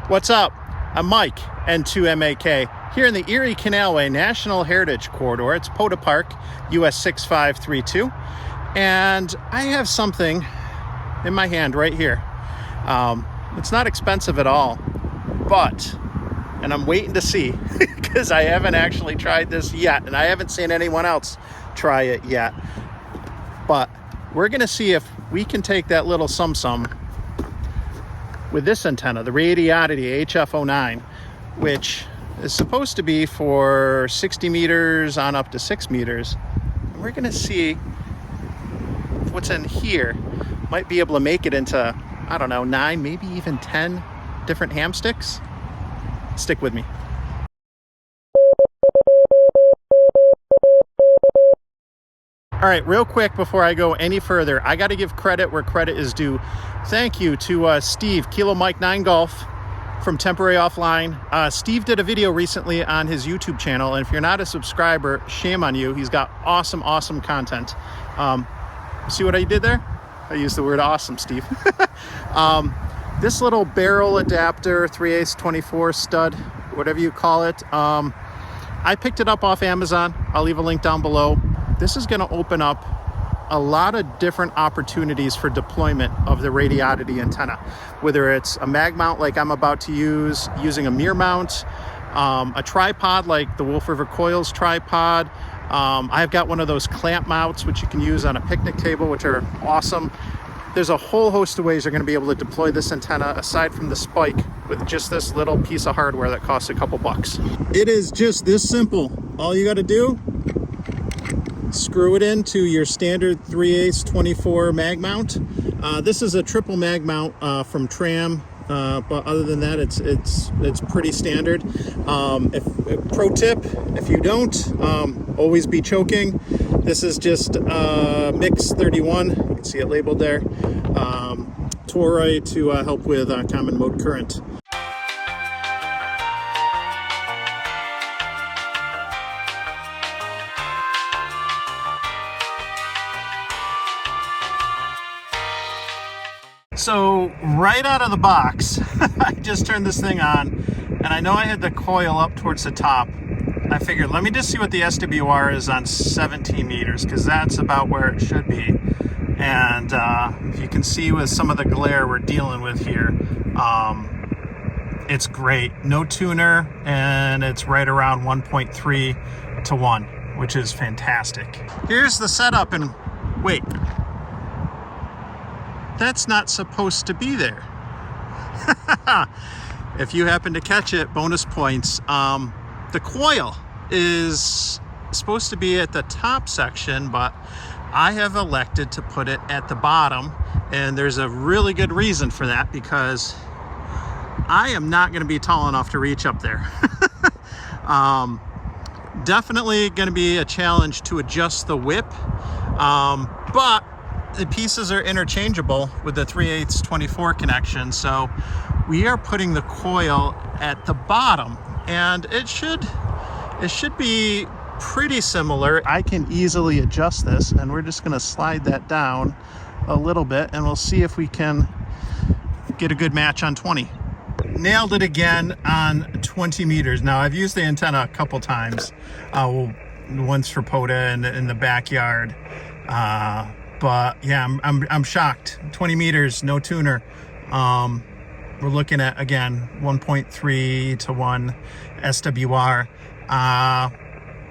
What's up? I'm Mike, N2MAK, here in the Erie Canalway National Heritage Corridor. It's POTA Park, US 6532. And I have something in my hand right here. It's not expensive at all, and I'm waiting to see because I haven't actually tried this yet, and I haven't seen anyone else try it yet. But we're gonna see if we can take that little sum-sum with this antenna, the Radioddity HF-009, which is supposed to be for 60 meters on up to 6 meters. And we're gonna see what's in here might be able to make it into, I don't know, 9, maybe even 10 different ham sticks. Stick with me. All right, real quick before I go any further, I got to give credit where credit is due. Thank you to Steve, Kilo Mike 9 Golf from Temporary Offline. Steve did a video recently on his YouTube channel, and if you're not a subscriber, shame on you. He's got awesome content. See what I did there? I used the word awesome, Steve. This little barrel adapter, 3/8 24 stud, whatever you call it. I picked it up off Amazon. I'll leave a link down below. This is going to open up a lot of different opportunities for deployment of the Radioddity antenna, whether it's a mag mount like I'm about to use, using a mirror mount, a tripod like the Wolf River Coils tripod. I've got one of those clamp mounts which you can use on a picnic table, which are awesome. There's a whole host of ways you're going to be able to deploy this antenna aside from the spike with just this little piece of hardware that costs a couple bucks. It is just this simple. All you got to do, screw it into your standard 3/8 24 mag mount. This is a triple mag mount from Tram, but other than that, it's pretty standard. Pro tip: if you don't, always be choking. This is just Mix 31. You can see it labeled there. Toroid to help with common mode current. So right out of the box, I just turned this thing on, and I know I had the coil up towards the top. I figured, let me just see what the SWR is on 17 meters, because that's about where it should be. And if you can see with some of the glare we're dealing with here, it's great. No tuner, and it's right around 1.3 to 1, which is fantastic. Here's the setup, and wait. That's not supposed to be there. If you happen to catch it, bonus points. The coil is supposed to be at the top section, but I have elected to put it at the bottom, and there's a really good reason for that, because I am not going to be tall enough to reach up there. Definitely going to be a challenge to adjust the whip, but the pieces are interchangeable with the 3/8 24 connection, so we are putting the coil at the bottom, and it should be pretty similar. I can easily adjust this, and we're just going to slide that down a little bit, and we'll see if we can get a good match on 20. Nailed it again on 20 meters. Now, I've used the antenna a couple times, once for POTA in the backyard. But yeah, I'm shocked. 20 meters, no tuner. We're looking at, again, 1.3 to 1 SWR.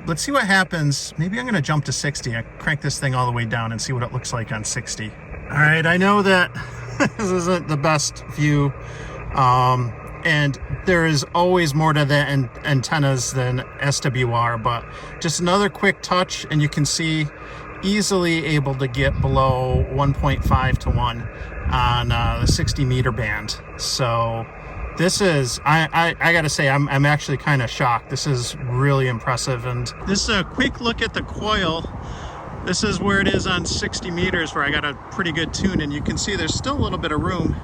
Let's see what happens. Maybe I'm gonna jump to 60. I crank this thing all the way down and see what it looks like on 60. All right, I know that this isn't the best view, and there is always more to the antennas than SWR, but just another quick touch, and you can see easily able to get below 1.5 to 1 on the 60 meter band. So this is, I gotta say, I'm actually kind of shocked. This is really impressive. And this is a quick look at the coil. This is where it is on 60 meters, where I got a pretty good tune, and you can see there's still a little bit of room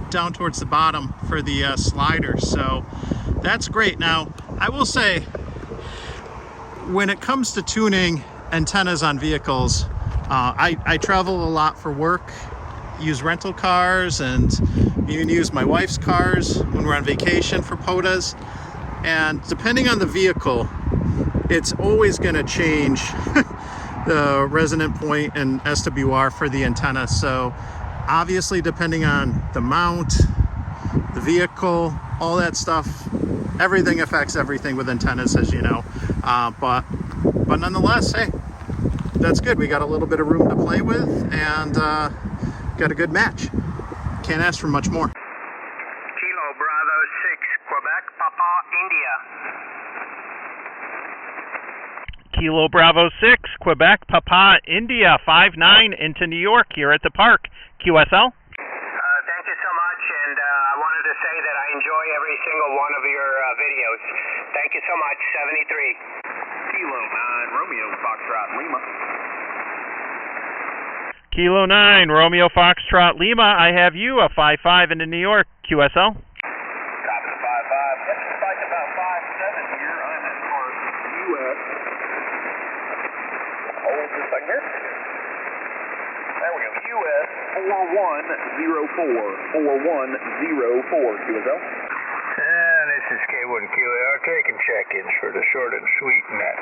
down towards the bottom for the slider. So that's great. Now, I will say, when it comes to tuning antennas on vehicles, I travel a lot for work, use rental cars, and even use my wife's cars when we're on vacation for POTAs. And depending on the vehicle, it's always going to change the resonant point and SWR for the antenna. So obviously, depending on the mount, the vehicle, all that stuff, everything affects everything with antennas, as you know. But nonetheless, hey, that's good. We got a little bit of room to play with and got a good match. Can't ask for much more. Kilo Bravo 6, Quebec, Papa, India. Kilo Bravo 6, Quebec, Papa, India, 5-9 into New York here at the park. QSL? Thank you so much, and I wanted to say that I enjoy every single one of your videos. Thank you so much. 73. Kilo 9, Romeo, Foxtrot, Lima. Kilo 9, Romeo, Foxtrot, Lima. I have you, a 5-5 into New York. QSL? Copy the 5-5. Yep, spike about 5-7 here. I'm at Park, U.S. Hold just a second here. There we go. U.S. 4104. 4104. QSL. This is K1QAR taking check-ins for the short and sweet net.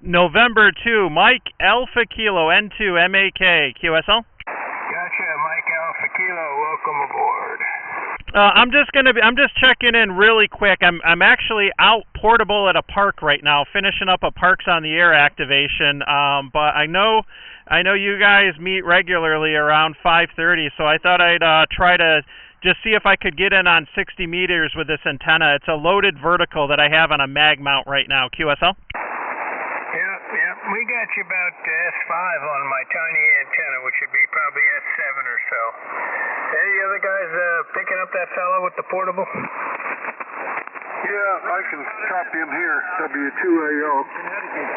November 2, Mike Alpha Kilo N2 MAK. QSL? Gotcha, Mike Alpha Kilo. Welcome aboard. I'm just checking in really quick. I'm actually out portable at a park right now, finishing up a Parks on the Air activation. But I know you guys meet regularly around 5:30, so I thought I'd try to just see if I could get in on 60 meters with this antenna. It's a loaded vertical that I have on a mag mount right now. QSL? Yeah, we got you about S5 on my tiny antenna, which would be probably S7 or so. Any other guys picking up that fellow with the portable? Yeah, I can copy him here, W2AO.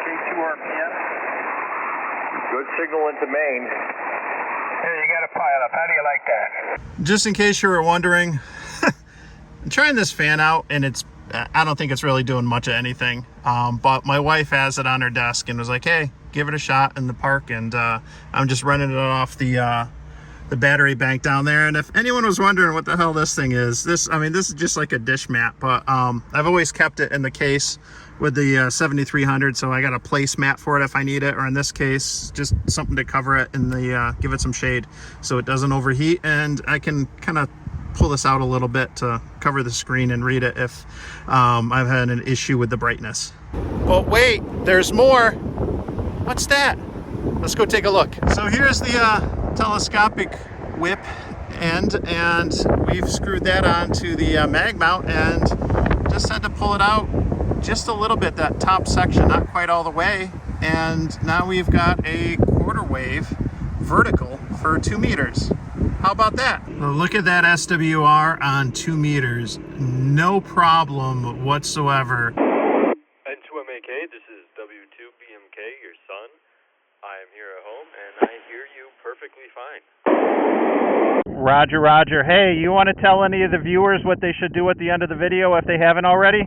K2RPM. Good signal into Maine. Hey, you got a pile up. How do you like that? Just in case you were wondering, I'm trying this fan out, and I don't think it's really doing much of anything. But my wife has it on her desk and was like, hey, give it a shot in the park. And I'm just running it off the battery bank down there. And if anyone was wondering what the hell this thing is, this is just like a dish mat. But I've always kept it in the case with the 7300, so I got a place mat for it if I need it, or in this case, just something to cover it and give it some shade so it doesn't overheat. And I can kind of pull this out a little bit to cover the screen and read it if I've had an issue with the brightness. But wait, there's more. What's that? Let's go take a look. So here's the telescopic whip end, and we've screwed that onto the mag mount and just had to pull it out just a little bit, that top section, not quite all the way. And now we've got a quarter wave vertical for 2 meters. How about that? Well, look at that SWR on 2 meters. No problem whatsoever. N2MAK, this is W2BMK, your son. I am here at home, and I hear you perfectly fine. Roger, Roger. Hey, you want to tell any of the viewers what they should do at the end of the video if they haven't already?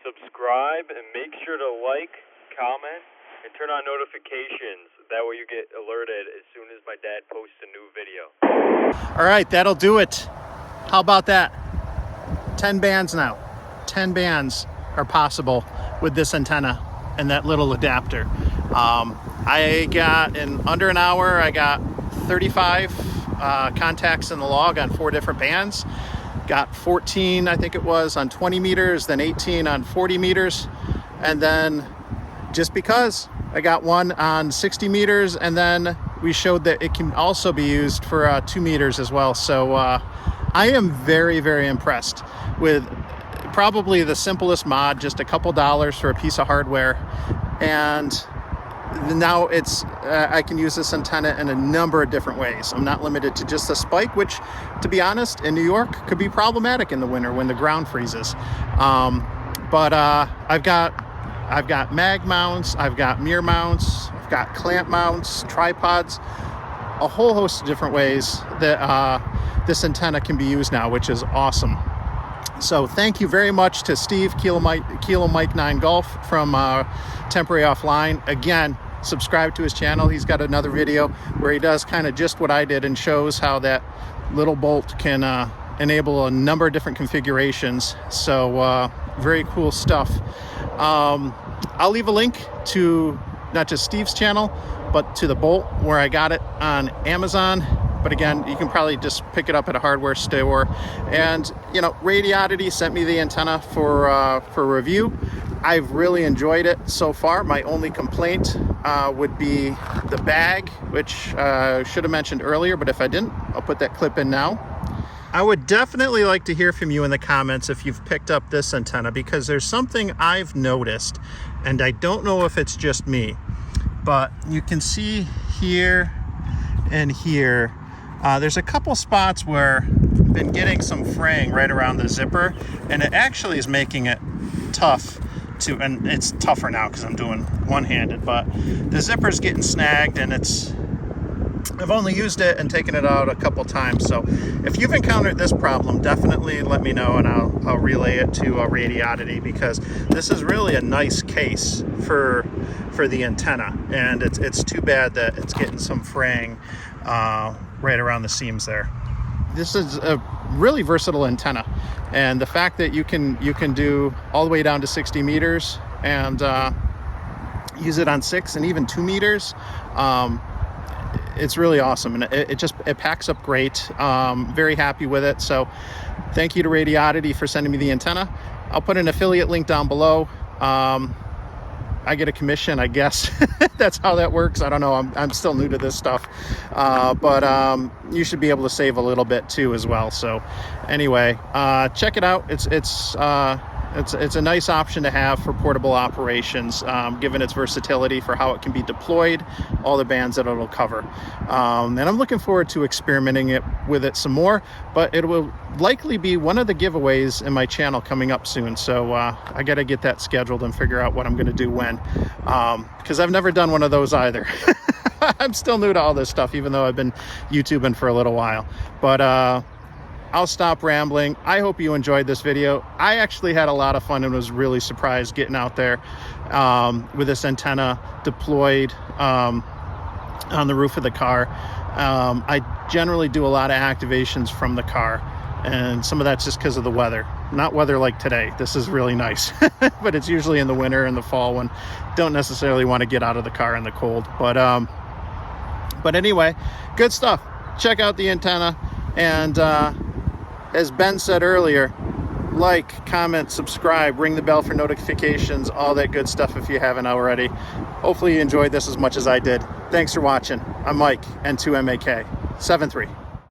Subscribe and make sure to like, comment, and turn on notifications. That way you get alerted as soon as my dad posts a new video. All right, that'll do it. How about that? 10 bands now. 10 bands are possible with this antenna and that little adapter. I got, in under an hour, I got 35 contacts in the log on 4 different bands. Got 14, I think it was, on 20 meters, then 18 on 40 meters. And then, just because, I got one on 60 meters, and then we showed that it can also be used for 2 meters as well. So I am very, very impressed with probably the simplest mod, just a couple dollars for a piece of hardware. And now it's I can use this antenna in a number of different ways. I'm not limited to just a spike, which, to be honest, in New York could be problematic in the winter when the ground freezes. But I've got mag mounts, I've got mirror mounts, I've got clamp mounts, tripods, a whole host of different ways that this antenna can be used now, which is awesome. So thank you very much to Steve, Kilo Mike 9 Golf from Temporary Offline. Again, subscribe to his channel. He's got another video where he does kind of just what I did and shows how that little bolt can enable a number of different configurations. So very cool stuff. I'll leave a link to not just Steve's channel, but to the bolt where I got it on Amazon. But again, you can probably just pick it up at a hardware store. And you know, Radioddity sent me the antenna for review. I've really enjoyed it so far. My only complaint would be the bag, which I should have mentioned earlier, but if I didn't, I'll put that clip in now. I would definitely like to hear from you in the comments if you've picked up this antenna, because there's something I've noticed, and I don't know if it's just me, but you can see here and here, there's a couple spots where I've been getting some fraying right around the zipper, and it actually is making it tough to, and it's tougher now because I'm doing one-handed, but the zipper's getting snagged, and I've only used it and taken it out a couple times. So if you've encountered this problem, definitely let me know, and I'll relay it to Radioddity, because this is really a nice case for the antenna, and it's too bad that it's getting some fraying right around the seams there. This is a really versatile antenna, and the fact that you can do all the way down to 60 meters and use it on 6 and even 2 meters, it's really awesome, and it packs up great. Very happy with it. So thank you to Radioddity for sending me the antenna. I'll put an affiliate link down below. I get a commission, I guess. That's how that works. I don't know. I'm still new to this stuff, but you should be able to save a little bit too as well. So anyway, check it out. It's a nice option to have for portable operations, given its versatility for how it can be deployed, all the bands that it'll cover. And I'm looking forward to experimenting with it some more, but it will likely be one of the giveaways in my channel coming up soon. So I got to get that scheduled and figure out what I'm going to do when, because I've never done one of those either. I'm still new to all this stuff, even though I've been YouTubing for a little while. But I'll stop rambling. I hope you enjoyed this video. I actually had a lot of fun and was really surprised getting out there with this antenna deployed on the roof of the car. I generally do a lot of activations from the car, and some of that's just because of the weather. Not weather like today. This is really nice, but it's usually in the winter and the fall when don't necessarily want to get out of the car in the cold. But anyway, good stuff. Check out the antenna, and as Ben said earlier, like, comment, subscribe, ring the bell for notifications, all that good stuff if you haven't already. Hopefully you enjoyed this as much as I did. Thanks for watching. I'm Mike, N2MAK 73.